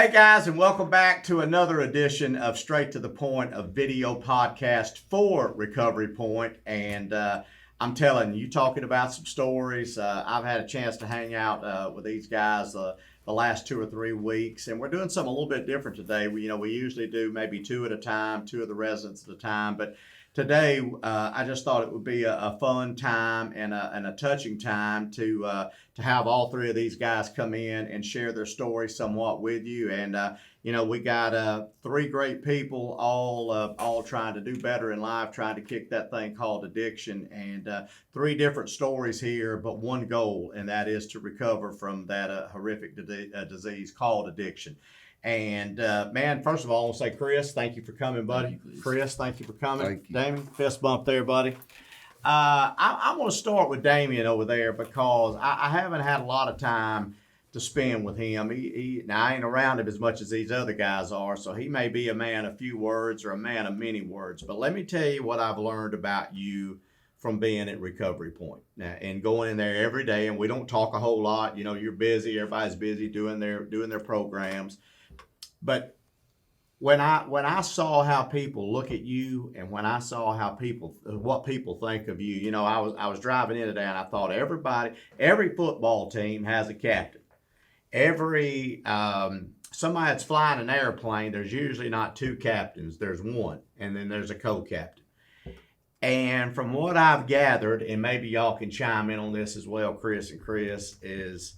Hey guys, and welcome back to another edition of Straight to the Point, a video podcast for Recovery Point. And I'm telling you, talking about some stories. I've had a chance to hang out with these guys the last 2 or 3 weeks, and we're doing something a little bit different today. We usually do maybe 2 at a time, 2 of the residents at a time, but today I just thought it would be a fun time and a touching time to have all 3 of these guys come in and share their story somewhat with you. And we got 3 great people, all trying to do better in life, trying to kick that thing called addiction, and 3 different stories here, but one goal, and that is to recover from that horrific disease called addiction. And man, first of all, I want to say, Chris, thank you for coming, buddy. Chris, thank you for coming. Thank you. Damien, fist bump there, buddy. I want to start with Damien over there because I haven't had a lot of time to spend with him. Now, I ain't around him as much as these other guys are, so he may be a man of few words or a man of many words. But let me tell you what I've learned about you from being at Recovery Point now, and going in there every day. And we don't talk a whole lot. You know, you're busy. Everybody's busy doing their programs. But when I saw how people look at you, and when I saw what people think of you, I was driving in today and I thought every football team has a captain. Every somebody that's flying an airplane, there's usually not 2 captains. There's one, and then there's a co-captain. And from what I've gathered, and maybe y'all can chime in on this as well, Chris, is,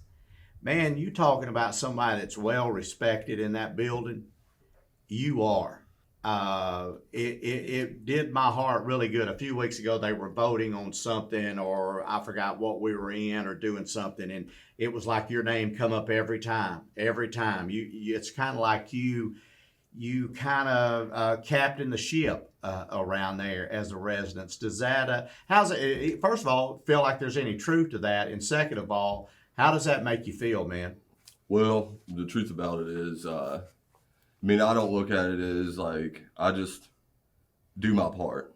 man, you talking about somebody that's well respected in that building. You are. It did my heart really good. A few weeks ago, they were voting on something, or I forgot what we were in, or doing something, and it was like your name come up every time. It's kind of like you kind of captain the ship around there as a resident. Does that, how's it, first of all, feel like there's any truth to that? And second of all, how does that make you feel, man? Well, the truth about it is, I don't look at it as like, I just do my part.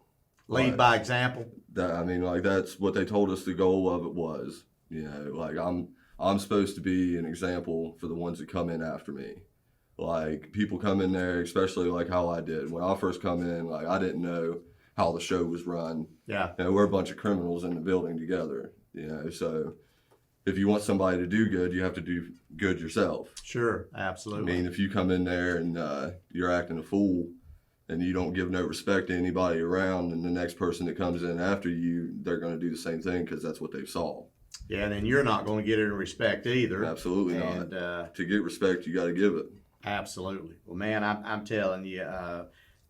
Lead by example? That's what they told us the goal of it was. I'm supposed to be an example for the ones that come in after me. Like, people come in there, especially like how I did. When I first come in, like, I didn't know how the show was run. Yeah. We're a bunch of criminals in the building together, so if you want somebody to do good, you have to do good yourself. Sure, absolutely. If you come in there and you're acting a fool and you don't give no respect to anybody around, and the next person that comes in after you, they're going to do the same thing because that's what they saw. Yeah, and then you're not going to get any respect either. Absolutely not. To get respect, you got to give it. Absolutely. Well, man, I'm telling you,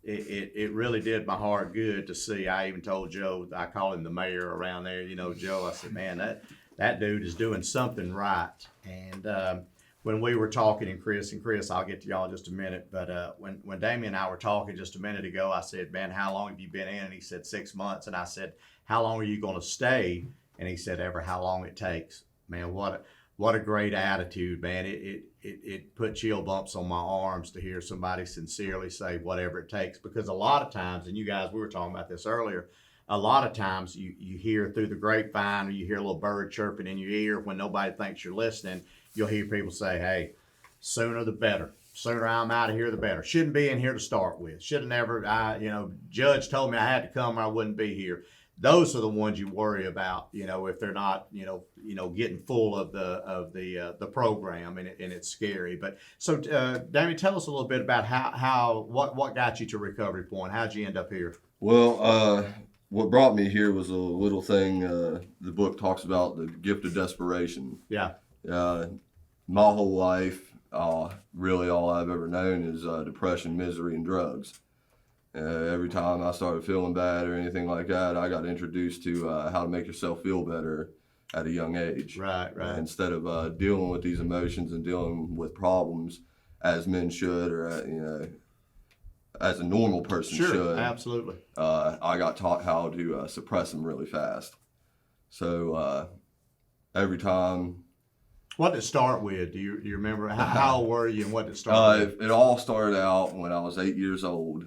it really did my heart good to see. I even told Joe, I call him the mayor around there. Joe, I said, man, that dude is doing something right. And when we were talking, and Chris, I'll get to y'all in just a minute, but when Damien and I were talking just a minute ago, I said, man, how long have you been in? And he said 6 months. And I said, how long are you going to stay? And he said, ever how long it takes. Man, what a great attitude, man. It put chill bumps on my arms to hear somebody sincerely say whatever it takes, because a lot of times, and you guys, we were talking about this earlier, a lot of times you hear through the grapevine, or you hear a little bird chirping in your ear when nobody thinks you're listening. You'll hear people say, hey, sooner the better. Sooner I'm out of here, the better. Shouldn't be in here to start with. Should have never, Judge told me I had to come or I wouldn't be here. Those are the ones you worry about, if they're not, getting full of the program, and it's scary. But so, Damien, tell us a little bit about what got you to Recovery Point. How'd you end up here? Well, what brought me here was a little thing. The book talks about the gift of desperation. Yeah. My whole life, really all I've ever known is depression, misery, and drugs. Every time I started feeling bad or anything like that, I got introduced to how to make yourself feel better at a young age. Right. Instead of dealing with these emotions and dealing with problems as men should, or as a normal person should. Sure, absolutely. I got taught how to suppress them really fast. So every time. What did it start with? Do you remember? How old were you, and what did it start with? It all started out when I was 8 years old.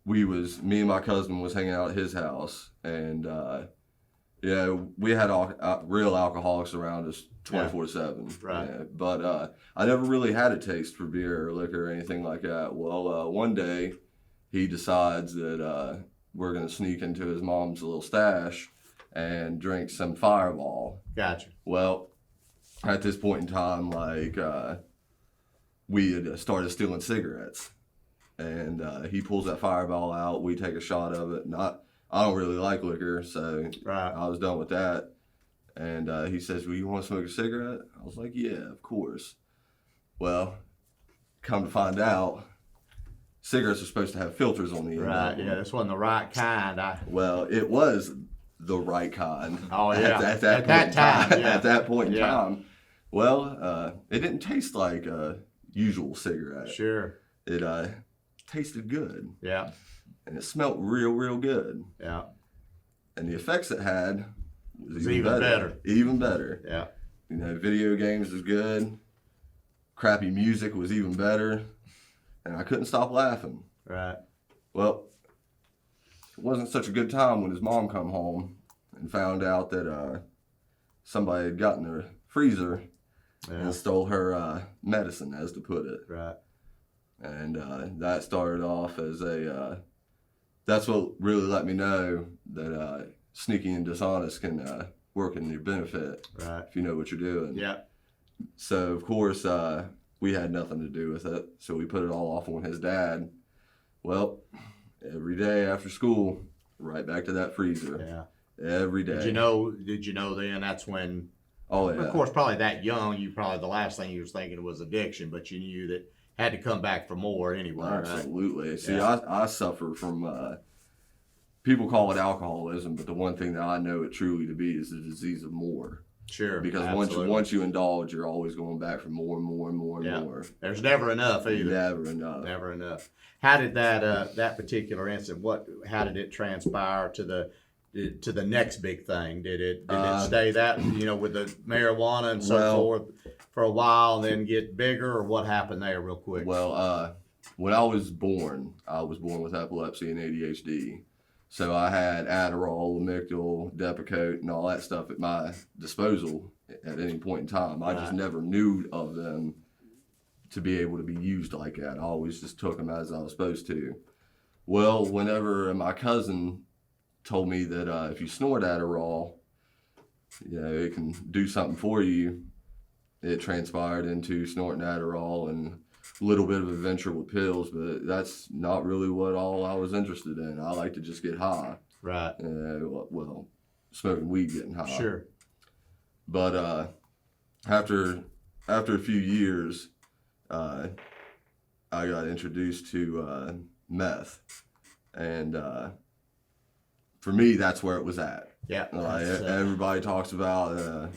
Me and my cousin was hanging out at his house, and Yeah, we had real alcoholics around us 24/7. Right. Yeah, but I never really had a taste for beer or liquor or anything like that. Well, one day he decides that we're going to sneak into his mom's little stash and drink some Fireball. Gotcha. Well, at this point in time, we had started stealing cigarettes. And he pulls that Fireball out. We take a shot of it. I don't really like liquor, so Right. I was done with that. And he says, well, you want to smoke a cigarette? I was like, yeah, of course. Well, come to find out, cigarettes are supposed to have filters on the end. Right. Yeah, this wasn't the right kind. Well, it was the right kind. Oh, yeah. At that time. Yeah. At that point in Yeah. time. Well, it didn't taste like a usual cigarette. Sure. It tasted good. Yeah. And it smelled real, real good. Yeah. And the effects it had was even better. Even better. Yeah. You know, video games was good. Crappy music was even better. And I couldn't stop laughing. Right. Well, it wasn't such a good time when his mom come home and found out that somebody had gotten her freezer and stole her medicine, as to put it. Right. And that started off as that's what really let me know that sneaky and dishonest can work in your benefit. Right. If you know what you're doing. Yeah. So, of course, we had nothing to do with it. So we put it all off on his dad. Well, every day after school, right back to that freezer. Yeah. Every day. Did you know then that's when, Oh, yeah. of course, probably that young, you probably the last thing you was thinking was addiction, but you knew that had to come back for more anyway. Absolutely. Right? See, Yeah. I suffer from, people call it alcoholism, but the one thing that I know it truly to be is the disease of more. Sure. Because absolutely. once you indulge, you're always going back for more and more and more and Yeah. more. There's never enough either. Never enough. Never enough. How did that particular incident? How did it transpire to the next big thing? Did it stay that with the marijuana and so forth for a while, and then get bigger, or what happened there, real quick? Well, when I was born with epilepsy and ADHD. So I had Adderall, Lamictal, Depakote, and all that stuff at my disposal at any point in time. I just never knew of them to be able to be used like that. I always just took them as I was supposed to. Well, whenever my cousin told me that if you snort Adderall, it can do something for you, it transpired into snorting Adderall and a little bit of adventure with pills, but that's not really what all I was interested in. I like to just get high. Right. Well, smoking weed, getting high. Sure. But after a few years, I got introduced to meth, and for me, that's where it was at. Yeah. Everybody talks about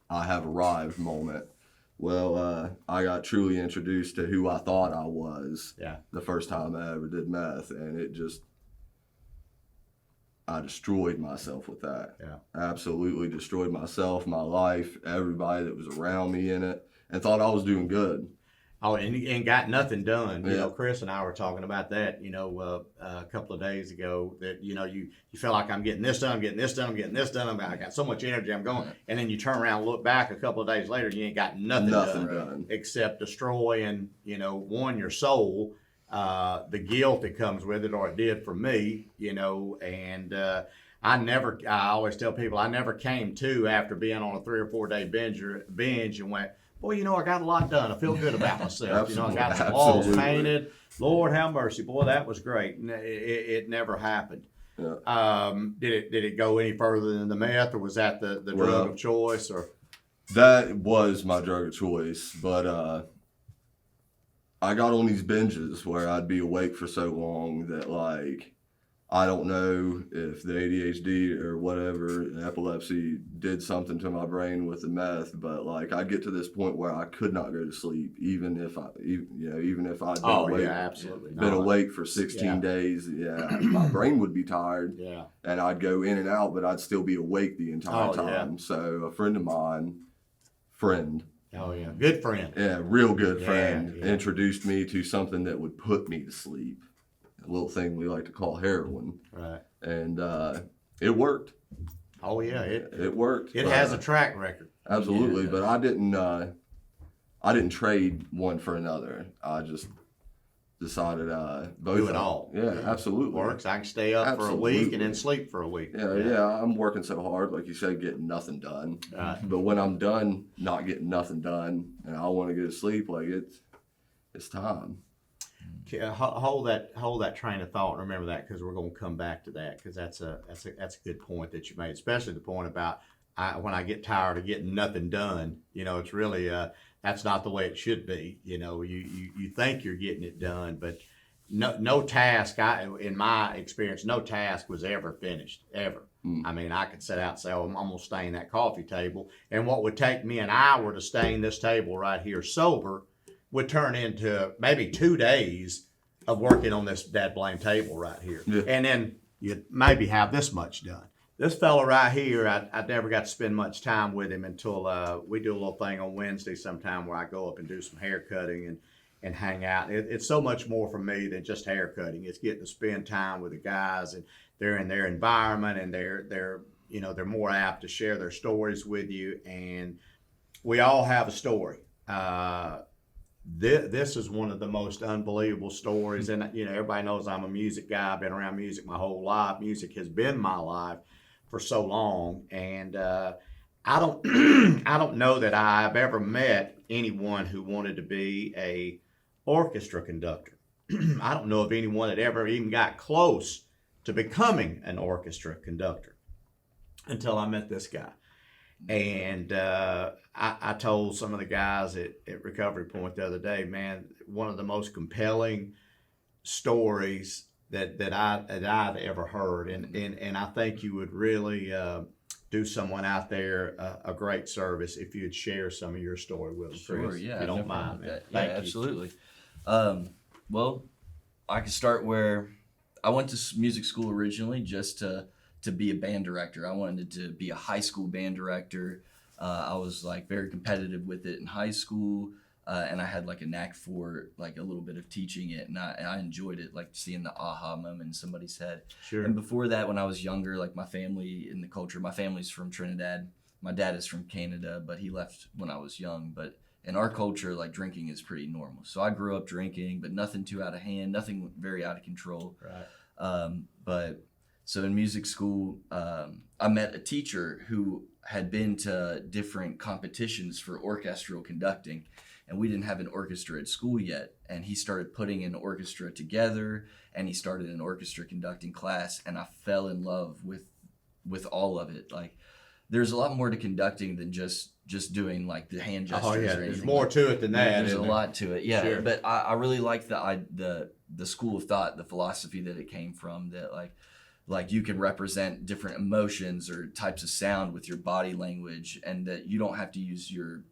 I have arrived moment. Well, I got truly introduced to who I thought I was the first time I ever did meth, and I destroyed myself with that. Yeah. Absolutely destroyed myself, my life, everybody that was around me in it, and thought I was doing good. Oh, and got nothing done. Yeah. Chris and I were talking about that, a couple of days ago, that, you feel like I'm getting this done, I'm getting this done, I'm getting this done. I got so much energy, I'm going. And then you turn around and look back a couple of days later, you ain't got nothing done. Except destroying, one, your soul, the guilt that comes with it, or it did for me, and I always tell people, I never came to after being on a 3 or 4 day binge and went, boy, I got a lot done. I feel good about myself. I got some walls painted. Lord have mercy. Boy, that was great. It never happened. Yeah. Did it go any further than the meth, or was that the drug of choice? Or that was my drug of choice, but I got on these binges where I'd be awake for so long that I don't know if the ADHD or whatever, epilepsy, did something to my brain with the meth, but I'd get to this point where I could not go to sleep, even if I'd been awake for 16 days. Yeah, my brain would be tired. Yeah, and I'd go in and out, but I'd still be awake the entire time. Yeah. So a friend of mine, oh yeah, good friend. Yeah, real good friend, introduced me to something that would put me to sleep. A little thing we like to call heroin. Right. And it worked. Oh yeah, It worked. it has a track record. Absolutely, Yeah. but I didn't trade one for another. I just decided both Do of it them. all. Yeah, absolutely. Works. I can stay up for a week and then Absolutely. sleep for a week. Yeah, I'm working so hard, like you said, getting nothing done. Right. But when I'm done, not getting nothing done, and I want to go to sleep, like it's time. Hold that train of thought. Remember that, because we're going to come back to that, because that's a good point that you made, especially the point about when I get tired of getting nothing done. It's really that's not the way it should be. You think you're getting it done, but no task. In my experience, no task was ever finished ever. I mean, I could sit out and say, "Oh, I'm gonna stain that coffee table," and what would take me an hour to stain this table right here sober would turn into maybe 2 days of working on this dead blame table right here. Yeah. And then you'd maybe have this much done. This fella right here, I never got to spend much time with him until we do a little thing on Wednesday sometime where I go up and do some hair cutting and hang out. It's so much more for me than just hair cutting. It's getting to spend time with the guys, and they're in their environment, and they're more apt to share their stories with you, and we all have a story. This is one of the most unbelievable stories, and everybody knows I'm a music guy. I've been around music my whole life. Music has been my life for so long, and I don't I don't know that I've ever met anyone who wanted to be a orchestra conductor. I don't know of anyone that ever even got close to becoming an orchestra conductor until I met this guy. And I told some of the guys at Recovery Point the other day, man, one of the most compelling stories that I've ever heard, and I think you would really do someone out there a great service if you'd share some of your story with them, Sure, Chris, yeah, if you don't no problem mind. with that. Thank Yeah, you. absolutely. Well, I can start where I went to music school originally just to be a band director. I wanted to be a high school band director. I was like very competitive with it in high school, and I had like a knack for like a little bit of teaching it, and I enjoyed it, like seeing the aha moment in somebody's head. Sure. And before that, when I was younger, like my family in the culture, my family's from Trinidad. My dad is from Canada, but he left when I was young. But in our culture, like drinking is pretty normal. So I grew up drinking, but nothing too out of hand, nothing very out of control. Right. But so in music school, I met a teacher who had been to different competitions for orchestral conducting, and we didn't have an orchestra at school yet. And he started putting an orchestra together, and he started an orchestra conducting class, and I fell in love with all of it. Like, there's a lot more to conducting than just doing like the hand gestures. Oh yeah, or there's anything more like to it than that. There's a isn't there? lot to it, yeah. Sure. But I really like the school of thought, the philosophy that it came from. That like you can represent different emotions or types of sound with your body language, and that you don't have to use your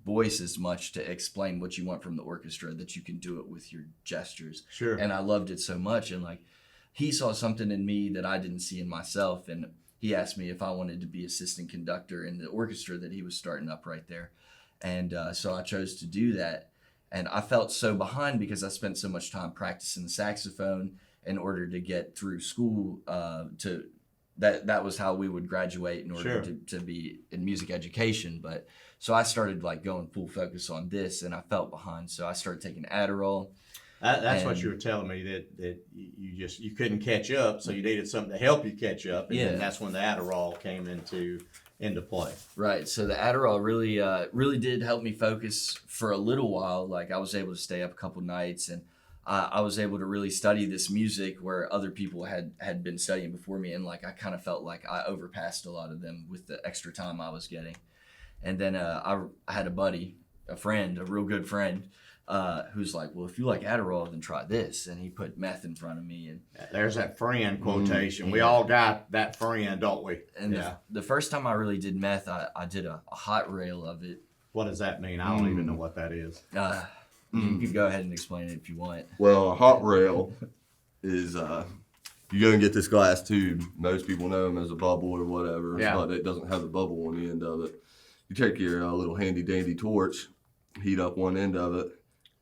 voice as much to explain what you want from the orchestra. That you can do it with your gestures. Sure. And I loved it so much, and like he saw something in me that I didn't see in myself, and he asked me if I wanted to be assistant conductor in the orchestra that he was starting up right there. And so I chose to do that. And I felt so behind because I spent so much time practicing the saxophone in order to get through school. That was how we would graduate in order Sure. to be in music education. But so I started like going full focus on this, and I felt behind. So I started taking Adderall. That's what And- you were telling me, that you couldn't catch up, so you needed something to help you catch up, and then Yeah. that's when the Adderall came into play. Right. So the Adderall really did help me focus for a little while. Like I was able to stay up a couple nights, and I was able to really study this music where other people had been studying before me, and like I kind of felt like I overpassed a lot of them with the extra time I was getting. And then I had a buddy, a friend, a real good friend, who's like, well, if you like Adderall, then try this. And he put meth in front of me. And There's that friend quotation. We yeah. all got that friend, don't we? the first time I really did meth, I did a hot rail of it. What does that mean? I don't even know what that is. You can go ahead and explain it if you want. Well, a hot rail is you go and get this glass tube. Most people know them as a bubble or whatever, Yeah. but it doesn't have a bubble on the end of it. You take your little handy dandy torch, heat up one end of it,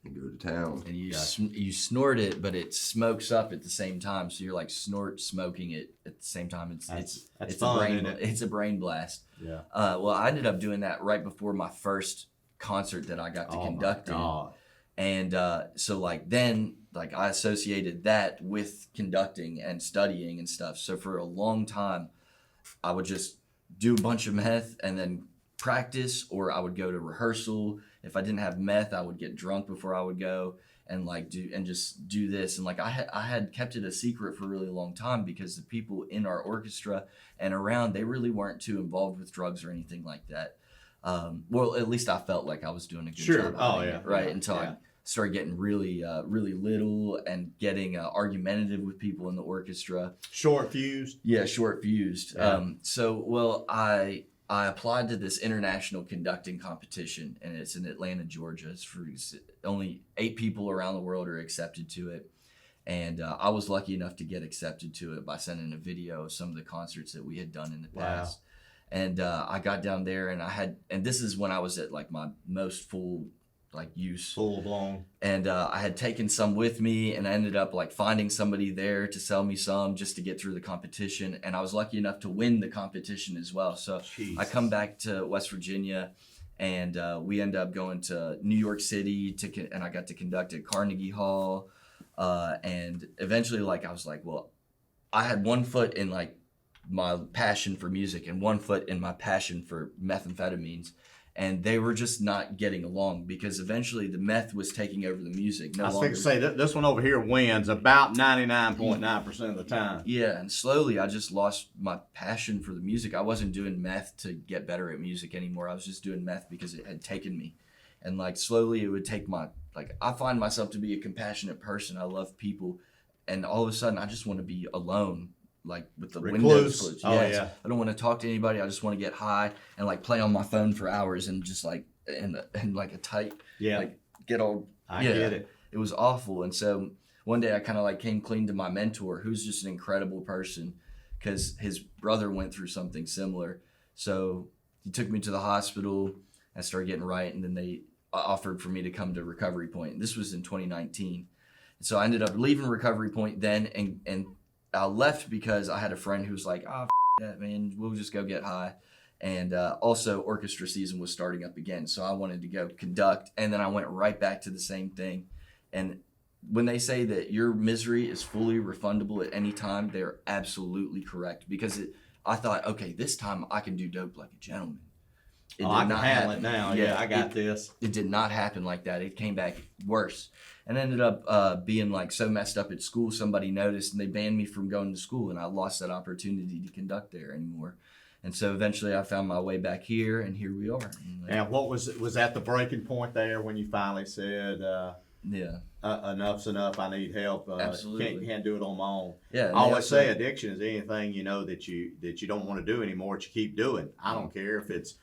and go to town. And you snort it, but it smokes up at the same time. So you're like smoking it at the same time. It's fun, a brain, isn't it? it's a brain blast. Yeah. Well, I ended up doing that right before my first concert that I got to conduct in. And so like then like I associated that with conducting and studying and stuff. So for a long time, I would just do a bunch of meth and then practice, or I would go to rehearsal. If I didn't have meth, I would get drunk before I would go and like just do this. And like I had kept it a secret for a really long time because the people in our orchestra and around, they really weren't too involved with drugs or anything like that. Well, at least I felt like I was doing a good job. Right. Until I started getting really little and getting argumentative with people in the orchestra. Short fused. Yeah, short fused. Yeah. So I applied to this international conducting competition, and it's in Atlanta, Georgia. It's for only 8 people around the world are accepted to it. And I was lucky enough to get accepted to it by sending a video of some of the concerts that we had done in the past. And I got down there, and this is when I was at like my most full use. Full blown. And I had taken some with me, and I ended up like finding somebody there to sell me some just to get through the competition. And I was lucky enough to win the competition as well. So I come back to West Virginia, and we end up going to New York City and I got to conduct at Carnegie Hall. And eventually like I was like, well, I had one foot in like my passion for music and one foot in my passion for methamphetamines. And they were just not getting along because eventually the meth was taking over the music. I was going to say, this one over here wins about 99.9% of the time. Yeah, and slowly I just lost my passion for the music. I wasn't doing meth to get better at music anymore. I was just doing meth because it had taken me. And like slowly it would take I find myself to be a compassionate person. I love people. And all of a sudden I just want to be alone. Like with the windows closed. I don't want to talk to anybody. I just want to get high and like play on my phone for hours and just like in like a tight like get all I get it. It was awful. And so one day I kind of like came clean to my mentor, who's just an incredible person, because his brother went through something similar. So he took me to the hospital. I started getting right, and then they offered for me to come to Recovery Point. This was in 2019. And so I ended up leaving Recovery Point then, and I left because I had a friend who was like, that, man, we'll just go get high. And also orchestra season was starting up again. So I wanted to go conduct. And then I went right back to the same thing. And when they say that your misery is fully refundable at any time, they're absolutely correct. Because I thought, okay, this time I can do dope like a gentleman. I can handle it now. Yeah, I got this. It did not happen like that. It came back worse. And ended up being like so messed up at school, somebody noticed and they banned me from going to school, and I lost that opportunity to conduct there anymore. And so eventually I found my way back here, and here we are. And what was that the breaking point there when you finally said, enough's enough, I need help, Absolutely. Can't do it on my own. Yeah, I always say addiction is anything, that you don't want to do anymore, that you keep doing. I don't care if it's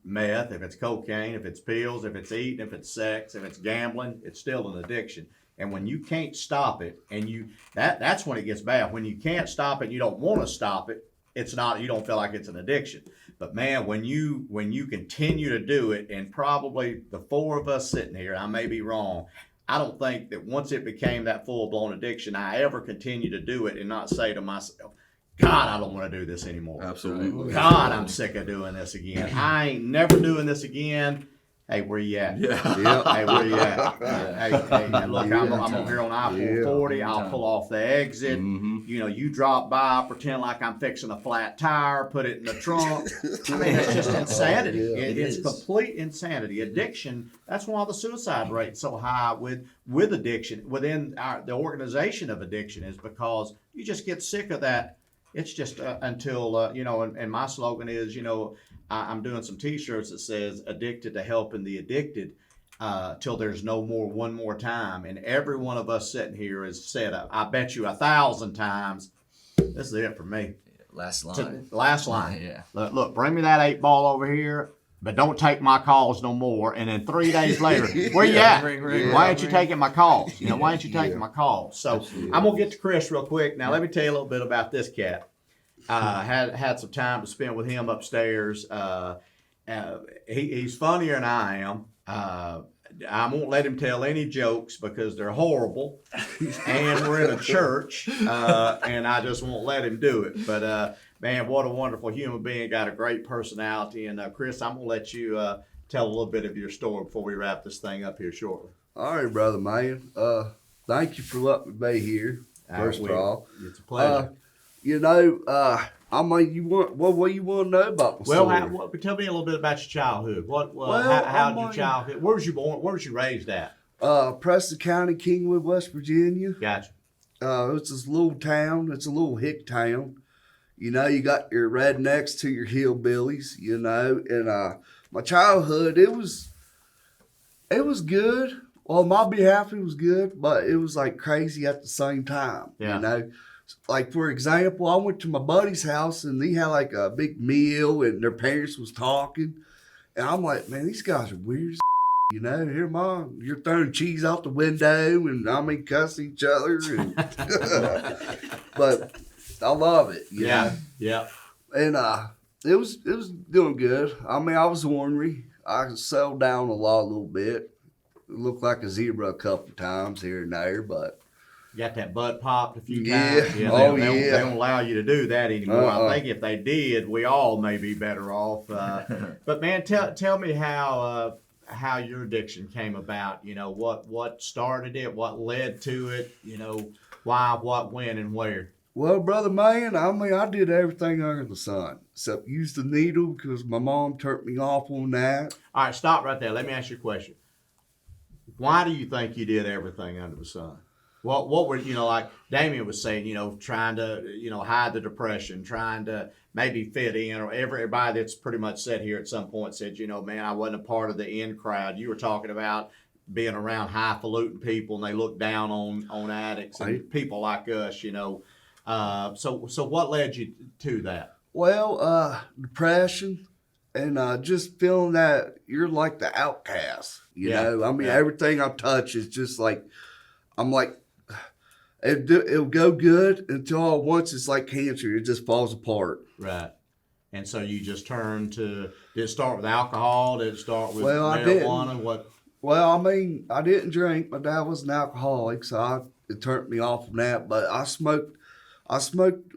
meth, if it's cocaine, if it's pills, if it's eating, if it's sex, if it's gambling, it's still an addiction. And when you can't stop it, and that's when it gets bad. When you can't stop it, you don't want to stop it, you don't feel like it's an addiction. But man, when you continue to do it, and probably the 4 of us sitting here, I may be wrong, I don't think that once it became that full-blown addiction, I ever continue to do it and not say to myself, God, I don't want to do this anymore. Absolutely. God, I'm sick of doing this again. I ain't never doing this again. Hey, where you at? Yeah. Hey, where you at? Hey, look, I'm over here on I-440. I'll pull off the exit. Mm-hmm. You drop by, pretend like I'm fixing a flat tire, put it in the trunk. I mean, it's just insanity. It's complete insanity. Addiction, that's why the suicide rate's so high with addiction within the organization of addiction, is because you just get sick of that. It's just until, and my slogan is, I'm doing some T-shirts that says addicted to helping the addicted till there's no more, one more time. And every one of us sitting here has said, I bet you 1,000 times, this is it for me. Last line. Last line. Yeah. Look, bring me that 8-ball over here, but don't take my calls no more. And then 3 days later, where you at? Why ain't you taking my calls? Why ain't you taking my calls? So Absolutely. I'm going to get to Chris real quick. Now, let me tell you a little bit about this cat. Had some time to spend with him upstairs. He's funnier than I am. I won't let him tell any jokes because they're horrible, and we're in a church, and I just won't let him do it. But man, what a wonderful human being! Got a great personality. And Chris, I'm gonna let you tell a little bit of your story before we wrap this thing up here shortly. All right, brother man. Thank you for letting me be here. First of all, it's a pleasure. You know, I mean, you want what you want to know about my story? Tell me a little bit about your childhood. Well, How'd your childhood? Where was you born? Where was you raised at? Preston County, Kingwood, West Virginia. Gotcha. It's this little town. It's a little hick town. You know, you got your rednecks to your hillbillies. You know, and my childhood, it was good. On my behalf, it was good, but it was like crazy at the same time. Yeah. You know, like for example, I went to my buddy's house and he had like a big meal and their parents was talking, and I'm like, man, these guys are weird as you know. Here, mom, you're throwing cheese out the window and I mean cussing each other, and but I love it. You know? Yeah. And it was doing good. I mean, I was ornery. I settled down a little bit. Looked like a zebra a couple times here and there, but You got that butt popped a few Yeah. times. They don't allow you to do that anymore. I think if they did, we all may be better off. But man, tell me how your addiction came about. You know, what started it, what led to it. You know, why, what, when, and where. well, brother man, I mean, I did everything under the sun except use the needle because my mom turned me off on that. All right, stop right there. Let me ask you a question. Why do you think you did everything under the sun? What were, like Damien was saying, trying to, hide the depression, trying to maybe fit in, or everybody that's pretty much said here at some point said, man, I wasn't a part of the in crowd. You were talking about being around highfalutin people and they look down on addicts and people like us, So what led you to that? Well, depression and just feeling that you're like the outcast, you know? I mean, everything I touch is just like, I'm like, it'll go good until all once it's like cancer. It just falls apart. Right. And so you just turned to, did it start with alcohol? Did it start with Well, marijuana? What? Well, I mean, I didn't drink. My dad was an alcoholic, so it turned me off from that. But I smoked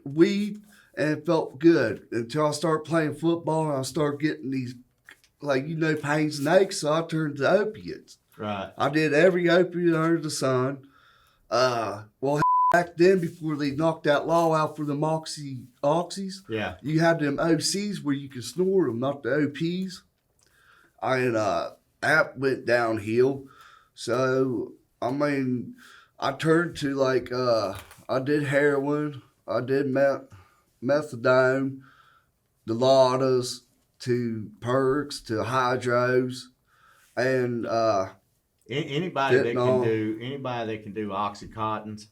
weed and it felt good until I started playing football and I started getting these, pains and aches. So I turned to opiates. Right. I did every opiate under the sun. Well, back then, before they knocked that law out for the oxys, you had them OCs where you could snore them, not the OPs. And that went downhill. So, I mean, I turned to I did heroin, I did methadone, Dilaudid, to perks, to hydros, and anybody that can do oxycontins.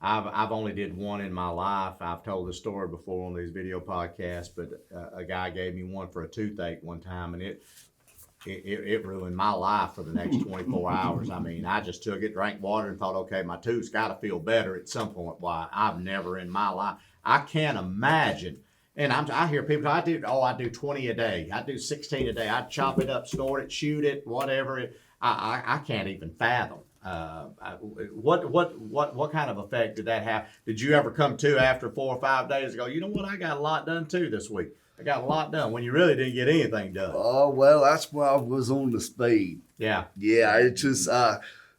I've only did one in my life. I've told this story before on these video podcasts, but a guy gave me one for a toothache one time, and it ruined my life for the next 24 hours. I mean, I just took it, drank water, and thought, okay, my tooth's got to feel better at some point. Why, I've never in my life. I can't imagine. And I hear people, I do 20 a day. I do 16 a day. I chop it up, snort it, shoot it, whatever. I can't even fathom. What kind of effect did that have? Did you ever come to after 4 or 5 days and go, you know what, I got a lot done too this week. I got a lot done when you really didn't get anything done. Oh, well, that's why I was on the speed. Yeah. Yeah, it's just,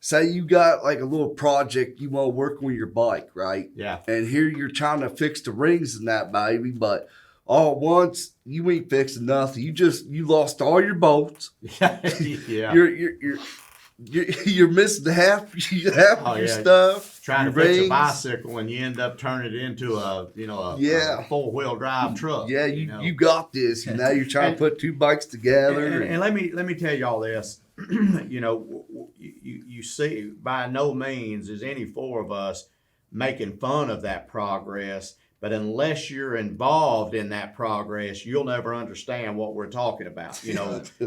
say you got like a little project you want to work on your bike, right? Yeah. And here you're trying to fix the rings in that baby, but all at once you ain't fixing nothing. You lost all your bolts. Yeah. You're missing half of your stuff. Trying to fix a bicycle and you end up turning it into a 4-wheel drive truck. Yeah, you got this. You're trying to put two bikes together. And let me tell y'all this. You see, by no means is any four of us making fun of that progress. But unless you're involved in that progress, you'll never understand what we're talking about.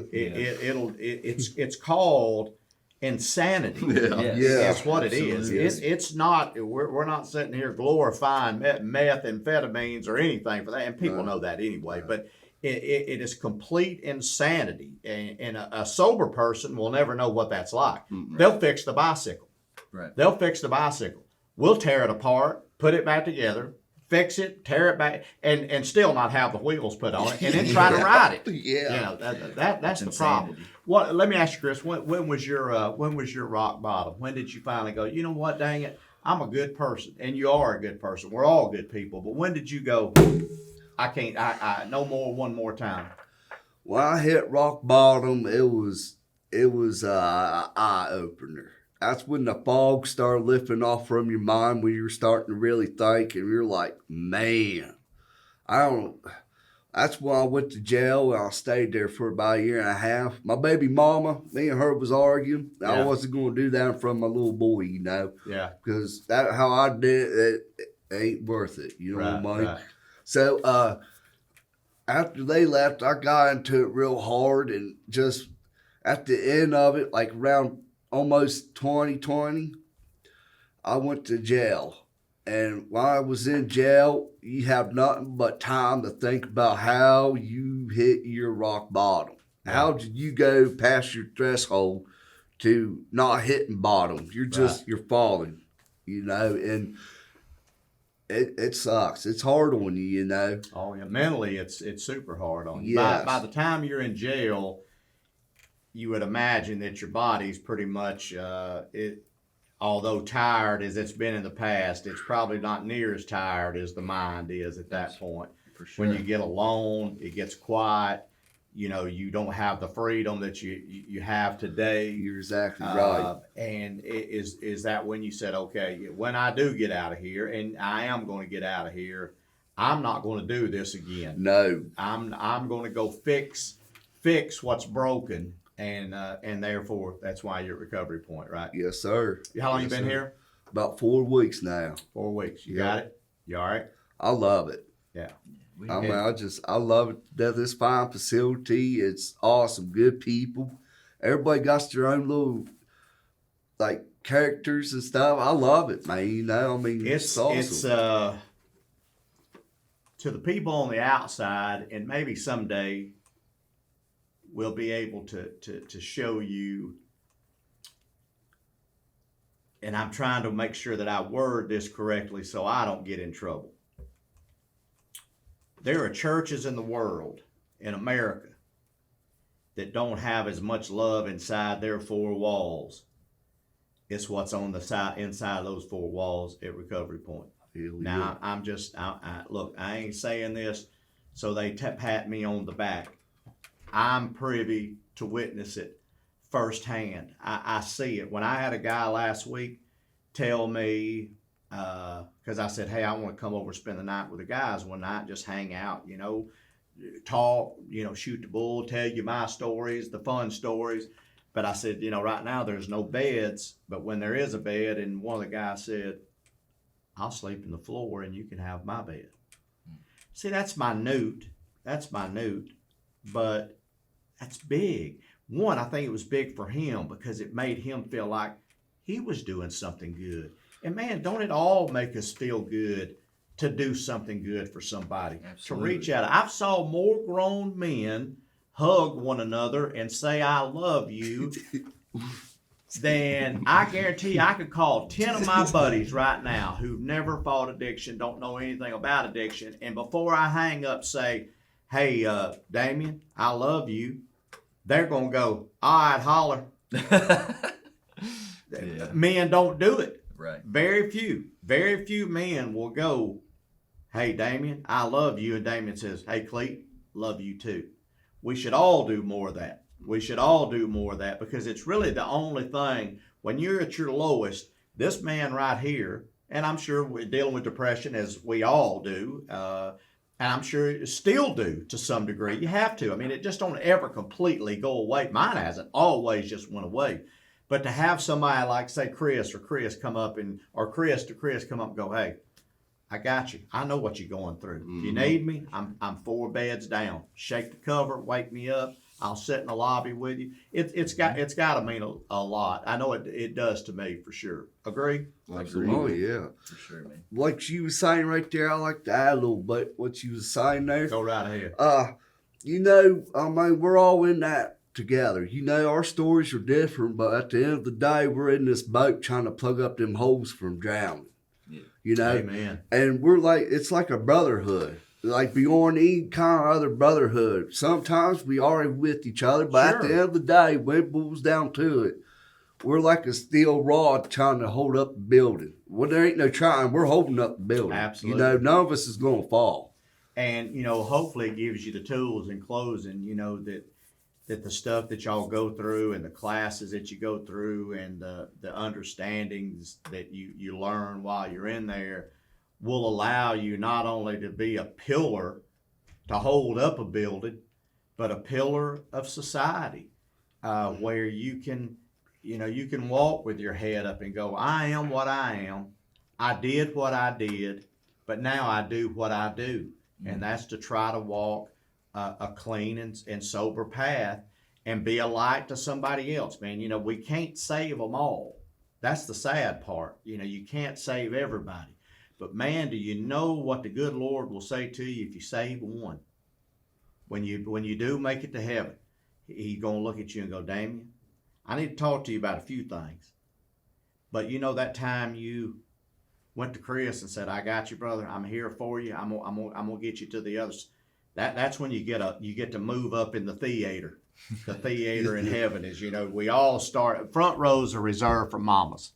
It's called insanity. That's what it is. It's not. We're not sitting here glorifying methamphetamines or anything for that, and people know that anyway. But it is complete insanity, and a sober person will never know what that's like. They'll fix the bicycle. Right. They'll fix the bicycle. We'll tear it apart, put it back together, fix it, tear it back, and still not have the wheels put on it, and then try to ride it. Yeah. You know, that's the insanity. problem. What? Let me ask you, Chris. When was your rock bottom? When did you finally go, you know what, dang it, I'm a good person, and you are a good person. We're all good people. But when did you go, I can't, I no more, one more time? When I hit rock bottom, it was an eye opener. That's when the fog started lifting off from your mind, when you're starting to really think, and you're like, man, that's when I went to jail, and I stayed there for about a year and a half. My baby mama, me and her was arguing. Yeah. I wasn't going to do that in front of my little boy, you know. Yeah. Because that how I did it ain't worth it, you know what I mean? Right. So after they left, I got into it real hard, and just at the end of it, like around almost 2020, I went to jail. And while I was in jail, you have nothing but time to think about how you hit your rock bottom. Yeah. How did you go past your threshold to not hitting bottom? You're just, you're falling, you know, and it sucks. It's hard on you, you know. Oh yeah, mentally it's super hard on you. Yes. By the time you're in jail, you would imagine that your body's pretty much although tired as it's been in the past, it's probably not near as tired as the mind is at that point. For sure. When you get alone, it gets quiet. You know, you don't have the freedom that you have today. You're exactly right. And is that when you said, okay, when I do get out of here, and I am going to get out of here, I'm not going to do this again. No. I'm going to go fix what's broken, and therefore that's why you're at recovery point, right? Yes, sir. How long Yes, you been sir. here? About 4 weeks now. 4 weeks. You Yeah. got it? You all right? I love it. Yeah. I mean, I love it. This fine facility. It's awesome. Good people. Everybody got their own little, like, characters and stuff. I love it, man. You know, I mean, it's awesome. It's to the people on the outside, and maybe someday we'll be able to show you. And I'm trying to make sure that I word this correctly so I don't get in trouble. There are churches in the world, in America, that don't have as much love inside their four walls as what's on the inside of those four walls at Recovery Point. Now, I'm just, look, I ain't saying this so they pat me on the back. I'm privy to witness it firsthand. I see it. When I had a guy last week tell me, because I said, hey, I want to come over and spend the night with the guys one night, just hang out, you know, talk, you know, shoot the bull, tell you my stories, the fun stories. But I said, you know, right now there's no beds, but when there is a bed, and one of the guys said, I'll sleep in the floor and you can have my bed. See, that's minute. But that's big. One, I think it was big for him because it made him feel like he was doing something good. And man, don't it all make us feel good to do something good for somebody? Absolutely. To reach out. I've saw more grown men hug one another and say, I love you, than I guarantee I could call 10 of my buddies right now who've never fought addiction, don't know anything about addiction, and before I hang up say, hey, Damien, I love you. They're going to go, all right, holler. Yeah. Men don't do it. Right. Very few men will go, hey, Damien, I love you. And Damien says, hey, Cleet, love you too. We should all do more of that. Because it's really the only thing, when you're at your lowest, this man right here, and I'm sure we're dealing with depression as we all do, and I'm sure you still do to some degree. You have to. I mean, it just don't ever completely go away. Mine hasn't always just went away. But to have somebody like, say, Chris come up and go, hey, I got you. I know what you're going through. Mm-hmm. If you need me, I'm 4 beds down. Shake the cover, wake me up. I'll sit in the lobby with you. It's got to mean a lot. I know it does to me for sure. Agree? Absolutely. Oh, yeah. For sure, man. Like she was saying right there, I like to add a little bit what she was saying there. Go right ahead. You know, I mean, we're all in that together. You know, our stories are different, but at the end of the day, we're in this boat trying to plug up them holes from drowning. Yeah. You know, Amen. and we're like, it's like a brotherhood, like beyond any kind of other brotherhood. Sometimes we are with each other, but at the Sure. end of the day, when it boils down to it, we're like a steel rod trying to hold up the building. Well, there ain't no trying. We're holding up the building. Absolutely. You know, none of us is going to fall. And, you know, hopefully it gives you the tools in closing, you know, that the stuff that y'all go through and the classes that you go through and the understandings that you learn while you're in there will allow you not only to be a pillar to hold up a building, but a pillar of society where you can, you know, you can walk with your head up and go, I am what I am. I did what I did, but now I do what I do. And that's to try to walk a clean and sober path and be a light to somebody else, man. You know, we can't save them all. That's the sad part. You know, you can't save everybody. But man, do you know what the good Lord will say to you if you save one? When you do make it to heaven, He's going to look at you and go, Damien, I need to talk to you about a few things. But you know that time you went to Chris and said, I got you, brother. I'm here for you. I'm gonna get you to the others. That's when you get to move up in the theater. The theater in heaven is, you know, we all start. Front rows are reserved for mamas.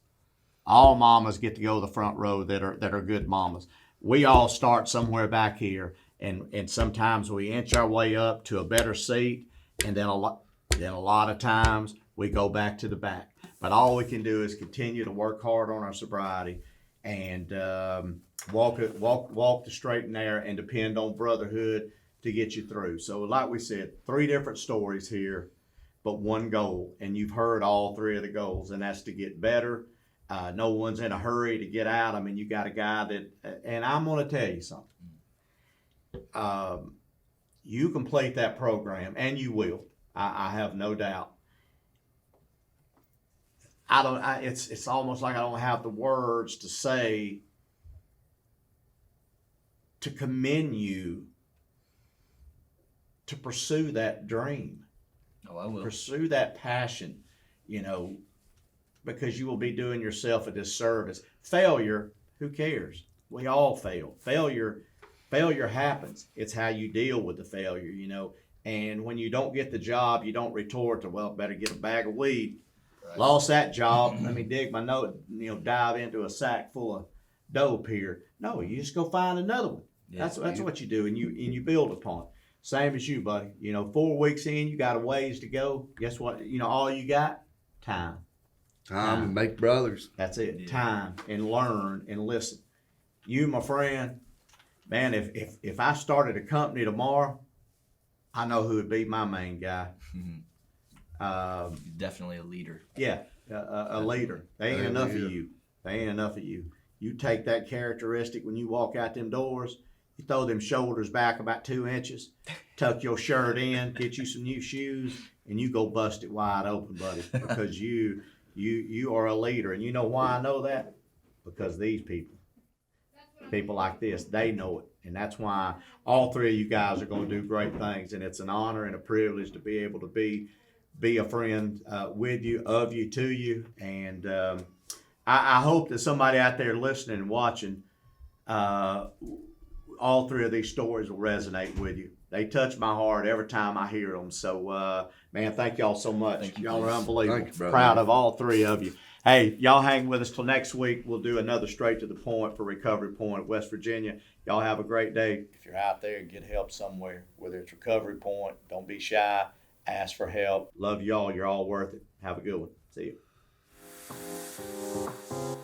All mamas get to go to the front row that are good mamas. We all start somewhere back here, and sometimes we inch our way up to a better seat, and then a lot of times we go back to the back. But all we can do is continue to work hard on our sobriety and walk the straight and narrow and depend on brotherhood to get you through. So like we said, 3 different stories here, but one goal. And you've heard all 3 of the goals, and that's to get better. No one's in a hurry to get out. I mean, you got a guy that, and I'm going to tell you something. You complete that program, and you will. I have no doubt. It's almost like I don't have the words to say to commend you to pursue that dream. Oh, I will. Pursue that passion, you know, because you will be doing yourself a disservice. Failure, who cares? We all fail. Failure happens. It's how you deal with the failure, you know. And when you don't get the job, you don't retort to, well, better get a bag of weed. Right. Lost that job. Let me dig my note, you know, dive into a sack full of dope here. No, you just go find another one. Yeah, that's what you do, and you build upon it. Same as you, buddy. You know, 4 weeks in, you got a ways to go. Guess what? You know, all you got? Time. Time to make brothers. That's it. Yeah. Time and learn and listen. You, my friend, man, if I started a company tomorrow, I know who would be my main guy. Definitely a leader. Yeah, a leader. They ain't enough of you. They ain't enough of you. You take that characteristic when you walk out them doors, you throw them shoulders back about 2 inches, tuck your shirt in, get you some new shoes, and you go bust it wide open, buddy, because you are a leader. And you know why I know that? Because these people like this, they know it. And that's why all 3 of you guys are going to do great things. And it's an honor and a privilege to be able to be a friend with you, of you, to you. And I hope that somebody out there listening and watching, all 3 of these stories will resonate with you. They touch my heart every time I hear them. So, man, thank y'all so much. Thank you, y'all are unbelievable. Thank you, brother. Proud of all 3 of you. Hey, y'all hang with us till next week. We'll do another Straight to the Point for Recovery Point, West Virginia. Y'all have a great day. If you're out there and get help somewhere, whether it's Recovery Point, don't be shy. Ask for help. Love y'all. You're all worth it. Have a good one. See you.